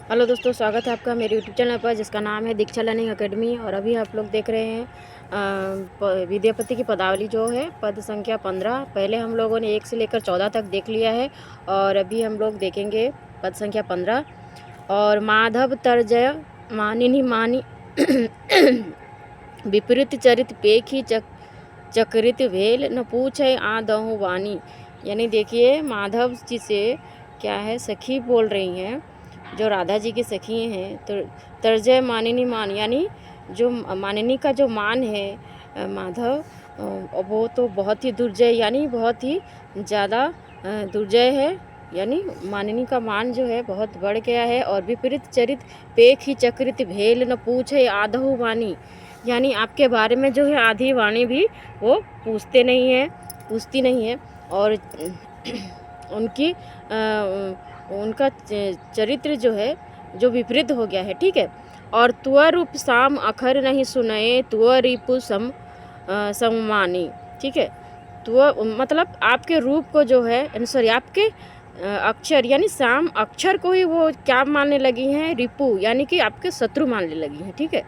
Hello दोस्तों, स्वागत है आपका मेरे यूट्यूब चैनल पर जिसका नाम है दीक्षा लर्निंग एकेडमी। और अभी आप लोग देख रहे हैं विद्यापति की पदावली जो है पद संख्या 15। पहले हम लोगों ने 1 से लेकर 14 तक देख लिया है और अभी हम लोग देखेंगे पद संख्या 15। और माधव तर्जय मानिनी मानी विपरीत चरित पेखी चक्रित भेल न पूछे आदहु वाणी। यानी देखिए, माधव जी से क्या है, सखी बोल रही हैं जो राधा जी की सखी हैं। तो तर्जय मानिनी मान यानी जो मानिनी का जो मान है माधव, वो तो बहुत ही दुर्जय यानी बहुत ही ज़्यादा दुर्जय है। यानी मानिनी का मान जो है बहुत बढ़ गया है। और विपरीत चरित पेख ही चक्रित भेल न पूछे आधहु वाणी, यानी आपके बारे में जो है आधी वाणी भी वो पूछती नहीं है। और उनकी उनका चरित्र जो है जो विपरीत हो गया है, ठीक है। और तुअ रूप साम अखर नहीं सुनए तुअ रिपु सम्मानी, ठीक है। तुअ मतलब आपके रूप को जो है, सॉरी, आपके अक्षर यानी साम अक्षर को ही वो क्या मानने लगी हैं, रिपु यानी कि आपके शत्रु मानने लगी हैं, ठीक है,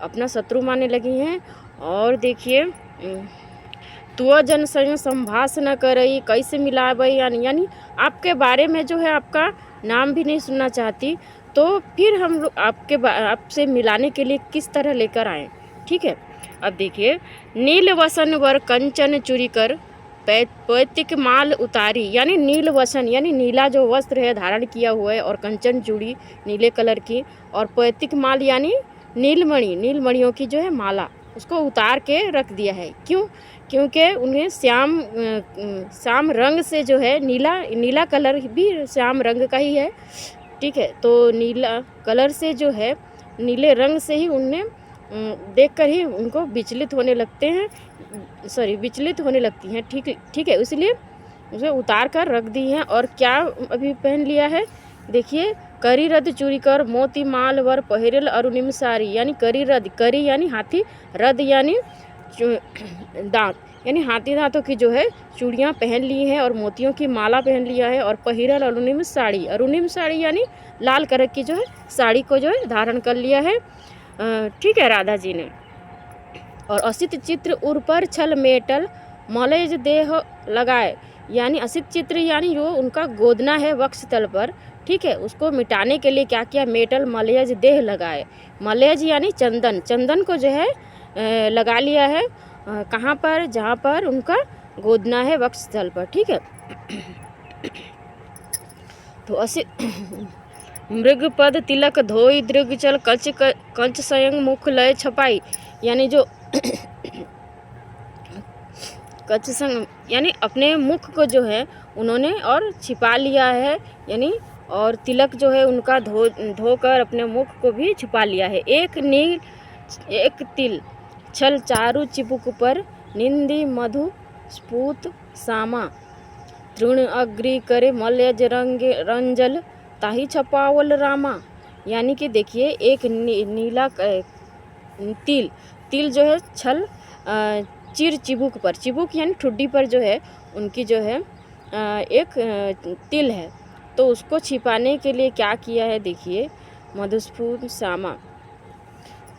अपना शत्रु मानने लगी हैं। और देखिए, तुअ जन संग संभाष न करई कैसे मिलाबई, यानी आपके बारे में जो है आपका नाम भी नहीं सुनना चाहती, तो फिर हम लोग आपसे मिलाने के लिए किस तरह लेकर आएँ, ठीक है। अब देखिए, नील वसन वर कंचन चूरी कर पैतिक माल उतारी, यानी नील वसन यानी नीला जो वस्त्र है धारण किया हुआ है, और कंचन चूड़ी नीले कलर की, और पैतिक माल यानी नीलमणियों की जो है माला, उसको उतार के रख दिया है। क्यों? क्योंकि उन्हें श्याम रंग से जो है नीला कलर भी श्याम रंग का ही है, ठीक है। तो नीला कलर से जो है, नीले रंग से ही उन्हें देखकर ही उनको विचलित होने लगती हैं, ठीक है। इसलिए उसे उतार कर रख दी हैं। और क्या अभी पहन लिया है, देखिए, करी रद चूरी कर मोती माल वर पहिरल अरुणिम सारी, यानी करी यानी हाथी, रद यानी दांत, यानी हाथी दांतों की जो है चूड़ियाँ पहन ली हैं और मोतियों की माला पहन लिया है। और पहिरल अरुणिम साड़ी यानी लाल कलर की जो है साड़ी को जो है धारण कर लिया है, ठीक है, राधा जी ने। और असित चित्र उर पर छल मेटल मलयज देह लगाए, यानी असित चित्र यानी जो उनका गोदना है वक्ष तल पर, ठीक है, उसको मिटाने के लिए क्या किया, मेटल मलयज देह लगाए। मलयज यानी चंदन को जो है लगा लिया है, कहाँ पर, जहाँ पर उनका गोदना है वक्ष तल पर, ठीक है। तो असित मृग पद तिलक धोई दृग चल कंच स्वयं मुख लय छपाई, यानी जो कच्छ संग यानी अपने मुख को जो है उन्होंने और छिपा लिया है, यानी और तिलक जो है उनका धोकर अपने मुख को भी छिपा लिया है। एक तिल छल चारु चिबुक पर निंदी मधु स्फूत सामा तृण अग्रि करे मलयज रंजल ताही छपावल रामा, यानी कि देखिए, एक नीला तिल जो है छल चिर चिबुक यानी ठुड्डी पर जो है उनकी जो है एक तिल है, तो उसको छिपाने के लिए क्या किया है, देखिए, मधुस्फूट सामा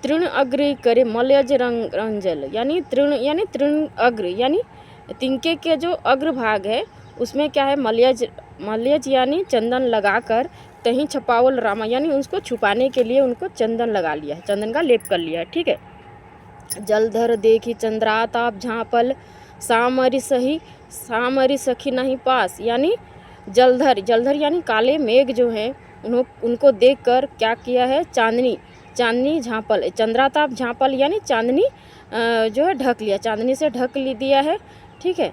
तृण अग्र करे मलयज रंजल, यानी तृण अग्र यानी तिनके के जो अग्र भाग है उसमें क्या है, मलयज यानी चंदन लगाकर तहीं छपावल रामा, यानी उसको छुपाने के लिए उनको चंदन लगा लिया है, चंदन का लेप कर लिया है, ठीक है। जलधर देखी चंद्राताप झाँपल सामरी सखी नहीं पास, यानी जलधर यानी काले मेघ जो है उनको देखकर क्या किया है, चांदनी झाँपल, चंद्राताप झाँपल यानी चांदनी जो है ढक लिया, चांदनी से ढक दिया है, ठीक है।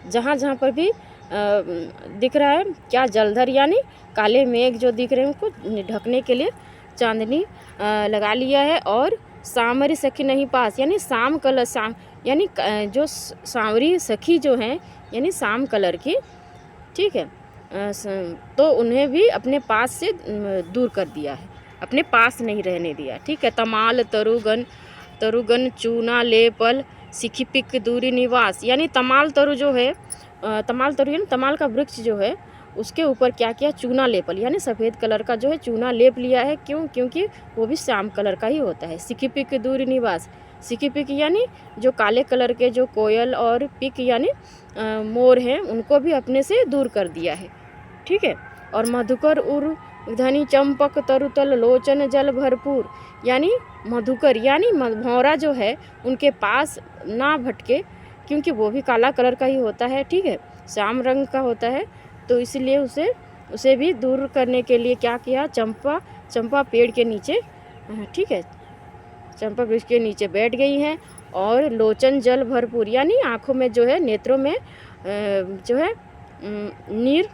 जहाँ पर भी दिख रहा है क्या, जलधर यानी काले मेघ जो दिख रहे हैं उनको ढकने के लिए चांदनी लगा लिया है। और सांवरी सखी नहीं पास, यानी यानी जो सांवरी सखी जो हैं यानी शाम कलर की, ठीक है, तो उन्हें भी अपने पास से दूर कर दिया है, अपने पास नहीं रहने दिया, ठीक है। तमाल तरुगन चूना लेपल सिखिपिक दूरी निवास, यानी तमाल तरु यानी तमाल का वृक्ष जो है उसके ऊपर क्या किया, चूना लेपल यानी सफ़ेद कलर का जो है चूना लेप लिया है। क्यों? क्योंकि वो भी श्याम कलर का ही होता है। सिकी पिक दूर निवास, सिकी पिक यानी जो काले कलर के जो कोयल और पिक यानी मोर हैं उनको भी अपने से दूर कर दिया है। ठीक है। और मधुकर उर धनी चंपक तरुतल लोचन जल भरपूर, यानी मधुकर यानी भौरा जो है उनके पास ना भटके, क्योंकि वो भी काला कलर का ही होता है। ठीक है, श्याम रंग का होता है, तो इसलिए उसे भी दूर करने के लिए क्या किया, चंपा पेड़ के नीचे, ठीक है, चंपा वृक्ष के नीचे बैठ गई हैं। और लोचन जल भरपूर यानी आँखों में जो है, नेत्रों में जो है नीर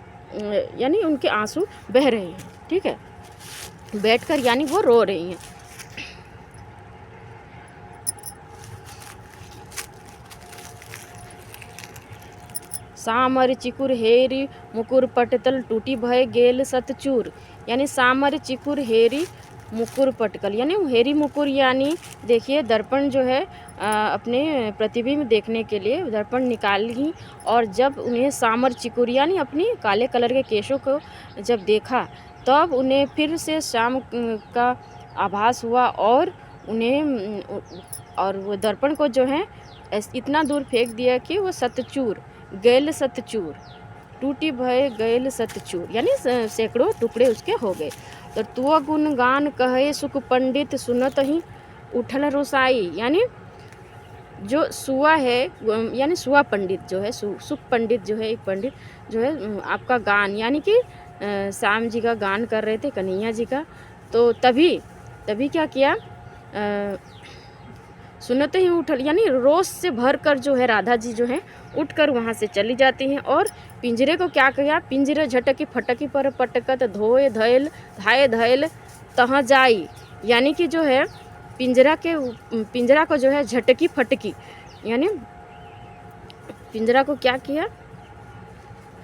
यानी उनके आंसू बह रहे हैं। ठीक है, बैठकर यानी वो रो रही हैं। सामर चिकुर हेरी मुकुर पटतल टूटी भय गेल सतचूर, यानी सामर चिकुर हेरी मुकुर पटकल यानी हेरी मुकुर यानी देखिए दर्पण जो है अपने प्रतिबिंब देखने के लिए दर्पण निकाली, और जब उन्हें सामर चिकुर यानी अपनी काले कलर के केशों को जब देखा तब उन्हें फिर से शाम का आभास हुआ, और उन्हें और वो दर्पण को जो है इतना दूर फेंक दिया कि वो सतचूर गैल सतचूर टूटी भय गैल सतचूर यानी सैकड़ों टुकड़े उसके हो गए। तो तुअ गुण गान कहे सुख पंडित सुनत ही उठल रोसाई, यानी जो सुआ है यानी सुआ पंडित जो है, सुख पंडित जो है, एक पंडित जो है आपका गान यानी कि श्याम जी का गान कर रहे थे, कन्हैया जी का। तो तभी क्या किया, सुनते ही उठल यानी रोष से भर कर जो है राधा जी जो है उठकर वहाँ से चली जाती हैं। और पिंजरे को क्या किया, पिंजरे झटकी फटकी पर पटकत धोए धैल धाए धैल तहाँ जाई, यानी कि जो है पिंजरा को जो है झटकी फटकी यानी पिंजरा को क्या किया,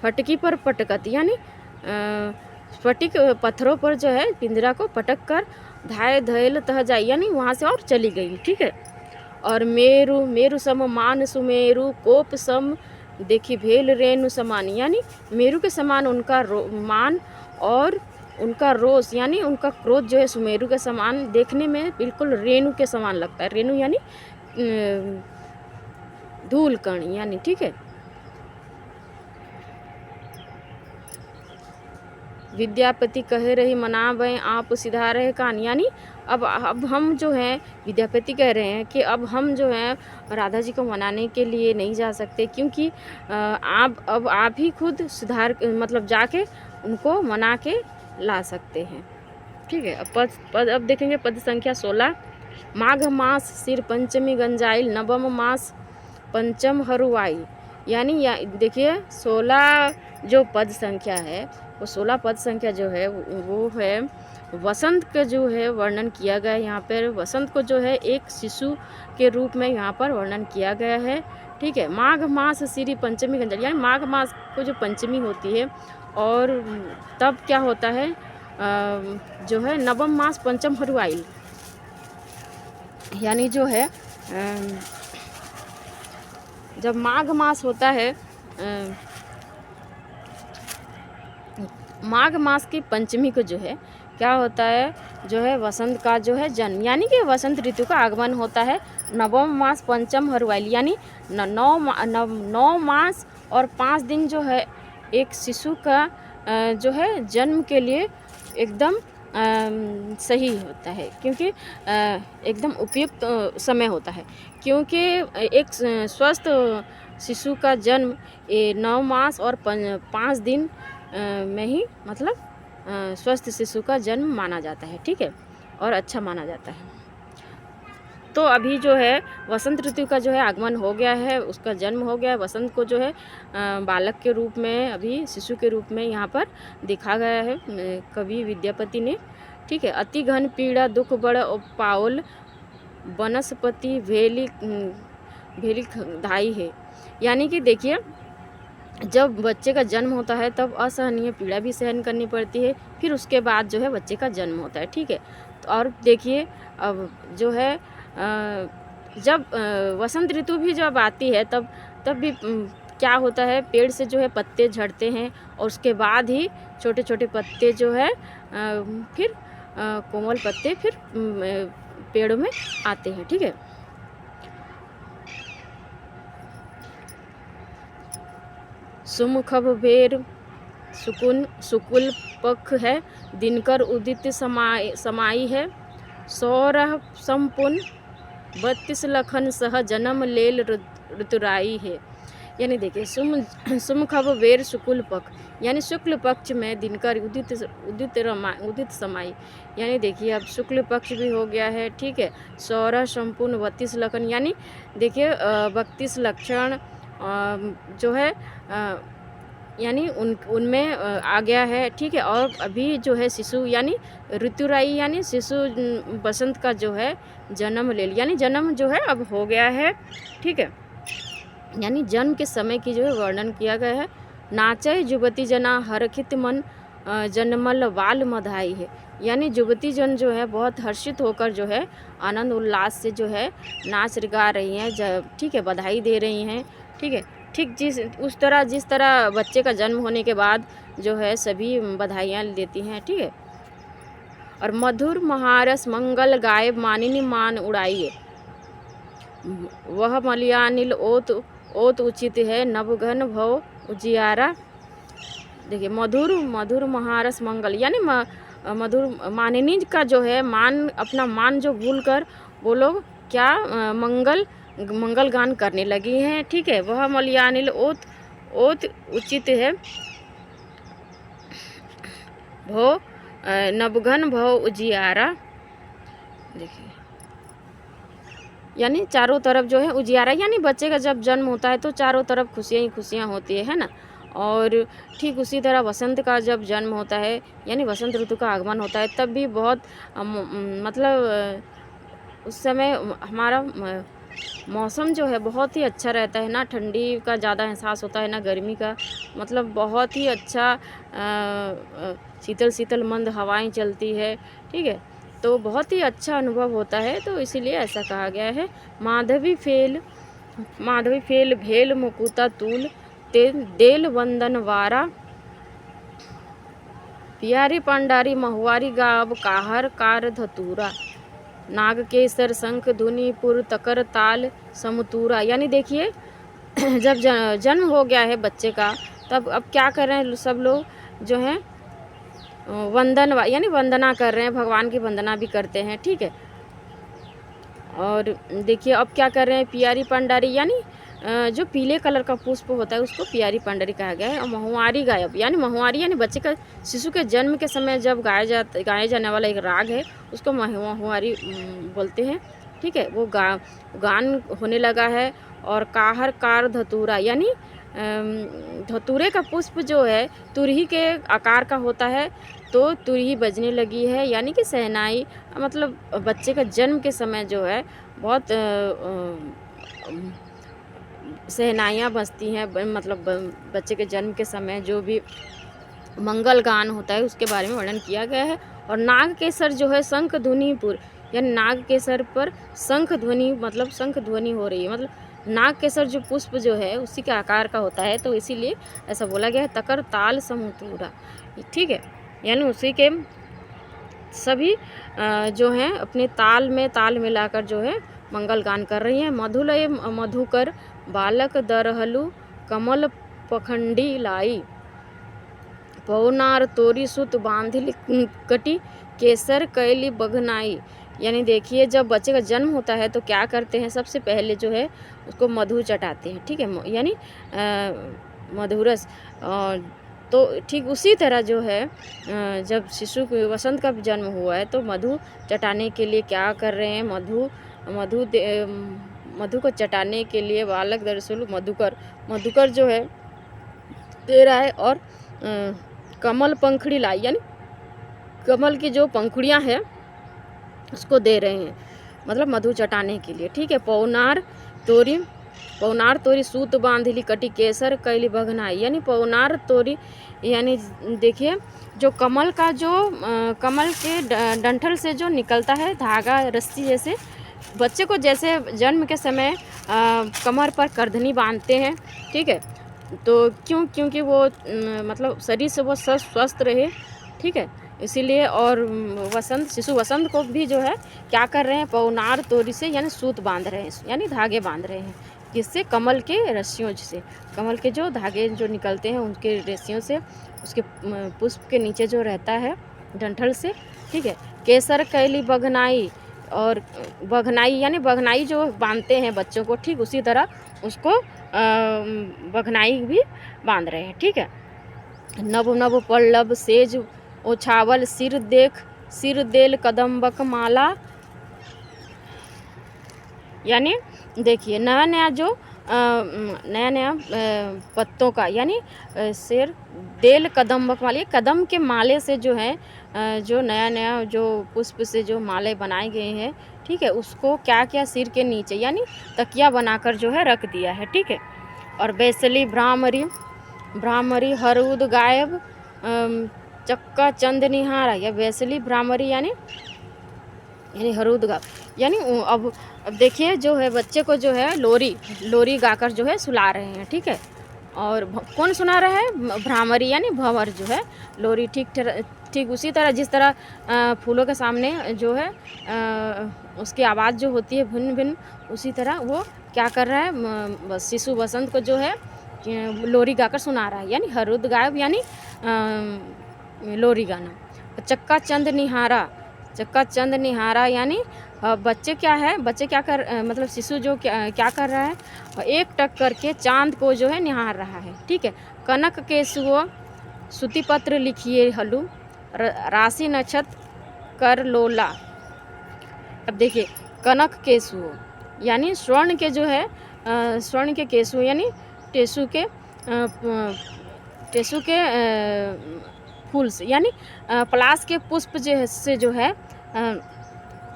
फटकी पर पटकत यानी फटिक पत्थरों पर जो है पिंजरा को पटक कर धाए धैल तह जाई यानी वहाँ से और चली गई। ठीक है। और मेरु सम मान सुमेरु कोप सम देखी भेल रेणु समान, यानी मेरु के समान उनका मान और उनका रोष यानी उनका क्रोध जो है सुमेरु के समान, देखने में बिल्कुल रेणु के समान लगता है। रेणु यानी धूल कण यानी, ठीक है। विद्यापति कहे रही मनावें आप सीधा रहे कान, यानी अब हम जो हैं विद्यापति कह रहे हैं कि अब हम जो हैं राधा जी को मनाने के लिए नहीं जा सकते, क्योंकि अब आप ही खुद सुधार मतलब जाके उनको मना के ला सकते हैं। ठीक है। अब पद अब देखेंगे पद संख्या 16। माघ मास सिर पंचमी गंजाइल नवम मास पंचम हरुआई, यानी देखिए 16 जो पद संख्या है वो 16 पद संख्या जो है वो है वसंत का जो है वर्णन किया गया है। यहाँ पर वसंत को जो है एक शिशु के रूप में यहाँ पर वर्णन किया गया है। ठीक है। माघ मास श्री पंचमी गंजाइल, यानी माघ मास को जो पंचमी होती है और तब क्या होता है जो है नवम मास पंचम हरुआइल, यानी जो है जब माघ मास होता है माघ मास की पंचमी को जो है क्या होता है जो है वसंत का जो है जन्म, यानी कि वसंत ऋतु का आगमन होता है। नवम मास पंचम हरुआइल यानी 9 मास और 5 दिन जो है एक शिशु का जो है जन्म के लिए एकदम सही होता है, क्योंकि एकदम उपयुक्त समय होता है, क्योंकि एक स्वस्थ शिशु का जन्म 9 मास और 5 दिन में ही मतलब स्वस्थ शिशु का जन्म माना जाता है। ठीक है, और अच्छा माना जाता है। तो अभी जो है वसंत ऋतु का जो है आगमन हो गया है, उसका जन्म हो गया है। वसंत को जो है बालक के रूप में, अभी शिशु के रूप में यहाँ पर दिखा गया है कवि विद्यापति ने। ठीक है। अति घन पीड़ा दुख बड़ पाओल वनस्पति भेली धाई है, यानी कि देखिए जब बच्चे का जन्म होता है तब असहनीय पीड़ा भी सहन करनी पड़ती है, फिर उसके बाद जो है बच्चे का जन्म होता है। ठीक है। तो और देखिए अब जो है जब वसंत ऋतु भी जब आती है तब भी क्या होता है, पेड़ से जो है पत्ते झड़ते हैं और उसके बाद ही छोटे छोटे पत्ते जो है फिर कोमल पत्ते फिर पेड़ों में आते हैं। ठीक है, सुमुखब भेर सुकुल पख है, दिनकर उदित समाई है, सौरह संपुन 32 लखन सह जन्म लेल ऋतुराई है। यानी देखिए सुमुखब वेर शुक्ल पक्ष, यानी शुक्ल पक्ष में दिनकर उदित समाई, यानी देखिए अब शुक्ल पक्ष भी हो गया है। ठीक है, सौरह संपूर्ण 32 लक्षण, यानी देखिए 32 लक्षण जो है यानी उनमें आ गया है। ठीक है, और अभी जो है शिशु यानी ऋतुराई यानी शिशु बसंत का जो है जन्म ले लिया, यानी जन्म जो है अब हो गया है। ठीक है, यानी जन्म के समय की जो है वर्णन किया गया है। नाचय युवती जना हरखित मन जन्मल बाल मधाई है, यानी युवती जन जो है बहुत हर्षित होकर जो है आनंद उल्लास से जो है नाच गा रही हैं। ठीक है, बधाई दे रही हैं। ठीक है, ठीक जिस तरह बच्चे का जन्म होने के बाद जो है सभी बधाइयाँ देती हैं। ठीक है, और मधुर महारस मंगल गाय मानिनी मान उड़ाइए, वह मलयानिल ओत उचित है, नवघन भव उजियारा। देखिए मधुर महारस मंगल, यानी मधुर मानिनी का जो है मान, अपना मान जो भूल कर वो लोग क्या मंगल गान करने लगी हैं। ठीक है, वह मलयानिल ओत उचित है, भो नवघन भव उजियारा। देखिए यानी चारों तरफ जो है उजियारा, यानी बच्चे का जब जन्म होता है तो चारों तरफ खुशियाँ ही खुशियाँ होती है ना। और ठीक उसी तरह वसंत का जब जन्म होता है यानी वसंत ऋतु का आगमन होता है तब भी बहुत मतलब उस समय हमारा मौसम जो है बहुत ही अच्छा रहता है ना, ठंडी का ज़्यादा एहसास होता है ना गर्मी का, मतलब बहुत ही अच्छा शीतल शीतल मंद हवाएं चलती है। ठीक है, तो बहुत ही अच्छा अनुभव होता है, तो इसीलिए ऐसा कहा गया है। माधवी फेल भेल मुकुता तूल देल वंदन वारा, पियारी पंडारी महुआरी गाव काहर कार धतूरा, नाग केसर शंख धुनि पुर तकर ताल समतूरा। यानी देखिए जब जन्म हो गया है बच्चे का तब अब क्या कर रहे हैं सब लोग जो हैं यानी वंदना कर रहे हैं, भगवान की वंदना भी करते हैं। ठीक है, और देखिए अब क्या कर रहे हैं, पियारी पंडारी यानी जो पीले कलर का पुष्प होता है उसको पियारी पंडारी कहा गया है। और महुआरी गायब, यानी महुआरी यानी बच्चे का शिशु के जन्म के समय जब गाया जाने वाला एक राग है उसको महुआरी बोलते हैं। ठीक है, वो गान होने लगा है। और काहर कार धतूरा, यानी धतूरे का पुष्प जो है तुरही के आकार का होता है, तो तुरही बजने लगी है, यानी कि शहनाई, मतलब बच्चे का जन्म के समय जो है बहुत शहनाइयाँ बजती हैं, मतलब बच्चे के जन्म के समय जो भी मंगल गान होता है उसके बारे में वर्णन किया गया है। और नाग के सर जो है शंख ध्वनिपुर, यानी नाग के सर पर शंख ध्वनि, मतलब शंख ध्वनि हो रही है, मतलब नाग के सर जो पुष्प जो है उसी के आकार का होता है, तो इसीलिए ऐसा बोला गया है। तकर ताल समतूरा, ठीक है, यानी उसी के सभी जो हैं अपने ताल मिलाकर जो है मंगल गान कर रही हैं। मधुलय मधुकर बालक दरहलु कमल पखंडी लाई, पौनार तोरी सुत बांधिल कटी केसर कैली बघनाई। यानी देखिए जब बच्चे का जन्म होता है तो क्या करते हैं, सबसे पहले जो है उसको मधु चटाते हैं। ठीक है, यानी मधुरस। तो ठीक उसी तरह जो है जब शिशु को वसंत का जन्म हुआ है तो मधु चटाने के लिए क्या कर रहे हैं, मधु को चटाने के लिए बालक दरअसल मधुकर जो है दे रहा है। और कमल पंखड़ी लाई, यानी कमल की जो पंखुड़ियाँ हैं उसको दे रहे हैं, मतलब मधु चटाने के लिए। ठीक है, पौनार तोरी सूत बांधिली कटी केसर कैली बघनाई, यानी पौनार तोरी यानी देखिए जो कमल का जो कमल के डंठल से जो निकलता है धागा रस्सी, जैसे बच्चे को जैसे जन्म के समय कमर पर करधनी बांधते हैं। ठीक है, तो क्योंकि वो मतलब शरीर से वो स्वस्थ रहे, ठीक है, इसीलिए। और शिशु वसंत को भी जो है क्या कर रहे हैं, पौनार तोरी से यानी सूत बांध रहे हैं, यानी धागे बांध रहे हैं, किससे, कमल के रस्सियों से, कमल के जो धागे जो निकलते हैं उनके रस्सियों से, उसके पुष्प के नीचे जो रहता है डंठल से, ठीक है। केसर कैली बघनाई, और बघनाई यानी बघनाई जो बांधते हैं बच्चों को, ठीक उसी तरह उसको बघनाई भी बांध रहे हैं, ठीक है। नभ नभ पल्लव सेज ओछावल सिर देल कदम्बक माला, यानी देखिए नया नया जो नया नया पत्तों का, यानी सिर देल कदम्बक माला, कदम के माले से जो है जो नया नया जो पुष्प से जो माले बनाए गए हैं, ठीक है, उसको क्या क्या सिर के नीचे यानी तकिया बनाकर जो है रख दिया है, ठीक है। और बैसली भ्रामरी हरुद गायब चक्का चंद निहारा, या बैसली भ्रामरी यानी हरुद गा, यानी अब देखिए जो है बच्चे को जो है लोरी गाकर जो है सुला रहे हैं, ठीक है। और कौन सुना रहा है, भ्रामरी यानी भंवर जो है लोरी, ठीक उसी तरह जिस तरह फूलों के सामने जो है उसकी आवाज़ जो होती है भिन्न भिन्न, उसी तरह वो क्या कर रहा है, शिशु वसंत को जो है लोरी गाकर सुना रहा है, यानी हरुद गायब यानी लोरी गाना। चक्का चंद निहारा यानी बच्चे क्या कर मतलब शिशु जो क्या कर रहा है, एक टक करके चांद को जो है निहार रहा है, ठीक है। कनक केसुओ सूती पत्र लिखिए हलू राशि नक्षत्र कर लोला। अब देखिए कनक केसुओ यानी स्वर्ण के जो है स्वर्ण के केसुओ यानी टेसु के फूल से, यानी पलाश के पुष्प से जो है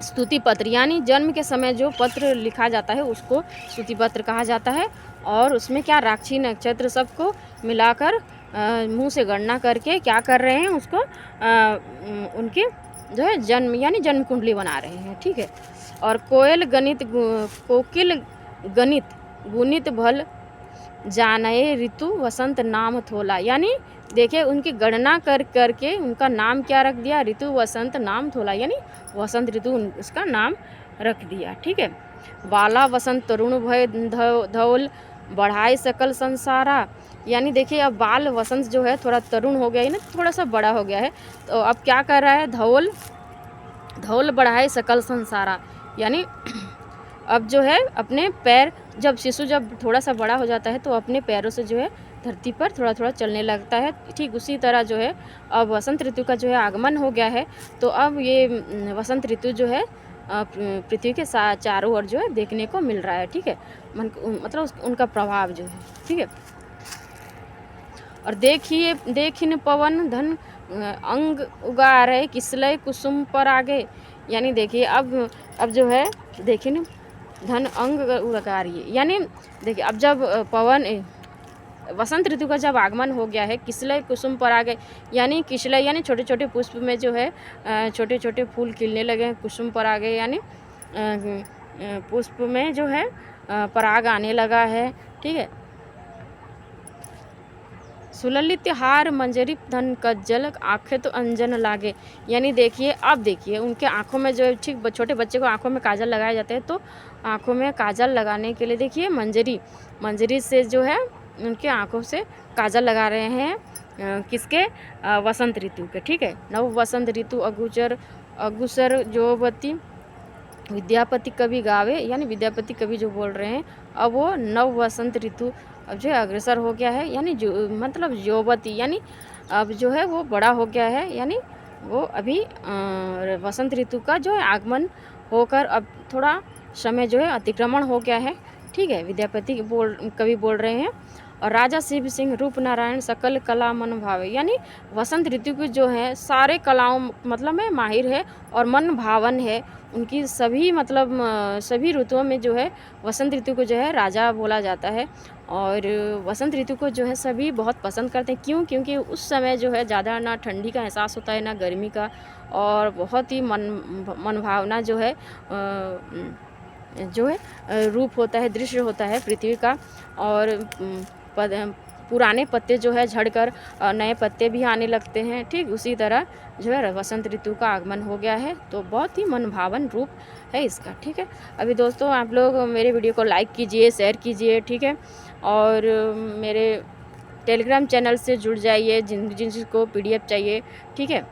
स्तुति पत्र, यानी जन्म के समय जो पत्र लिखा जाता है उसको स्तुति पत्र कहा जाता है। और उसमें क्या राक्षी नक्षत्र सबको मिलाकर मुंह से गणना करके क्या कर रहे हैं, उसको उनके जो है जन्म यानी जन्म कुंडली बना रहे हैं, ठीक है। और कोकिल गणित गुणित भल जाने ऋतु वसंत नाम थोला, यानी देखिए उनकी गणना करके उनका नाम क्या रख दिया, ऋतु वसंत नाम थोला, यानी वसंत ऋतु उसका नाम रख दिया, ठीक है। बाला वसंत तरुण भय धौल बढ़ाए सकल संसारा, यानी देखिए अब बाल वसंत जो है थोड़ा तरुण हो गया है ना, थोड़ा सा बड़ा हो गया है, तो अब क्या कर रहा है, धौल बढ़ाए सकल संसारा, यानी अब जो है अपने पैर, जब शिशु जब थोड़ा सा बड़ा हो जाता है तो अपने पैरों से जो है धरती पर थोड़ा थोड़ा चलने लगता है, ठीक उसी तरह जो है अब वसंत ऋतु का जो है आगमन हो गया है। तो अब ये वसंत ऋतु जो है पृथ्वी के चारों ओर जो है देखने को मिल रहा है, ठीक है, मतलब उनका प्रभाव जो है, ठीक है। और देखिन पवन धन अंग उगा रहे किसलय कुसुम पर आगे, यानी देखिए अब जो है देखिए धन अंग उगा रही है, यानी देखिए अब जब पवन वसंत ऋतु का जब आगमन हो गया है, किसलय कुसुम पर आ गए, यानी किसलय यानी छोटे छोटे पुष्प में जो है छोटे छोटे फूल खिलने लगे हैं, कुसुम पर आ गए यानी पुष्प में जो है पराग आने लगा है, ठीक है। सुललित हार मंजरी धन कज्जल आँखें तो अंजन लागे, यानी देखिए अब देखिए उनके आँखों में जो ठीक छोटे बच्चे को आँखों में काजल लगाए जाते हैं, तो आँखों में काजल लगाने के लिए देखिए मंजरी से जो है उनके आँखों से काजल लगा रहे हैं किसके, वसंत ऋतु के, ठीक है। नव वसंत ऋतु अगुसर जोवती विद्यापति कवि गावे, यानी विद्यापति कवि जो बोल रहे हैं, अब वो नव वसंत ऋतु अब जो है अग्रसर हो गया है, यानी जो मतलब यौवती यानी अब जो है वो बड़ा हो गया है, यानी वो अभी वसंत ऋतु का जो है आगमन होकर अब थोड़ा समय जो है अतिक्रमण हो गया है, ठीक है, विद्यापति कवि बोल रहे हैं। और राजा शिव सिंह रूप नारायण सकल कला मन भावे, यानी वसंत ऋतु की जो है सारे कलाओं मतलब में माहिर है और मन भावन है, उनकी सभी मतलब सभी ऋतुओं में जो है वसंत ऋतु को जो है राजा बोला जाता है। और वसंत ऋतु को जो है सभी बहुत पसंद करते हैं, क्योंकि उस समय जो है ज़्यादा ना ठंडी का एहसास होता है ना गर्मी का, और बहुत ही मन भावना जो है रूप होता है, दृश्य होता है पृथ्वी का। और पुराने पत्ते जो है झड़कर नए पत्ते भी आने लगते हैं। ठीक उसी तरह जो है वसंत ऋतु का आगमन हो गया है। तो बहुत ही मनभावन रूप है इसका। ठीक है, अभी दोस्तों आप लोग मेरे वीडियो को लाइक कीजिए, शेयर कीजिए। ठीक है, और मेरे टेलीग्राम चैनल से जुड़ जाइए जिनको PDF चाहिए। ठीक है।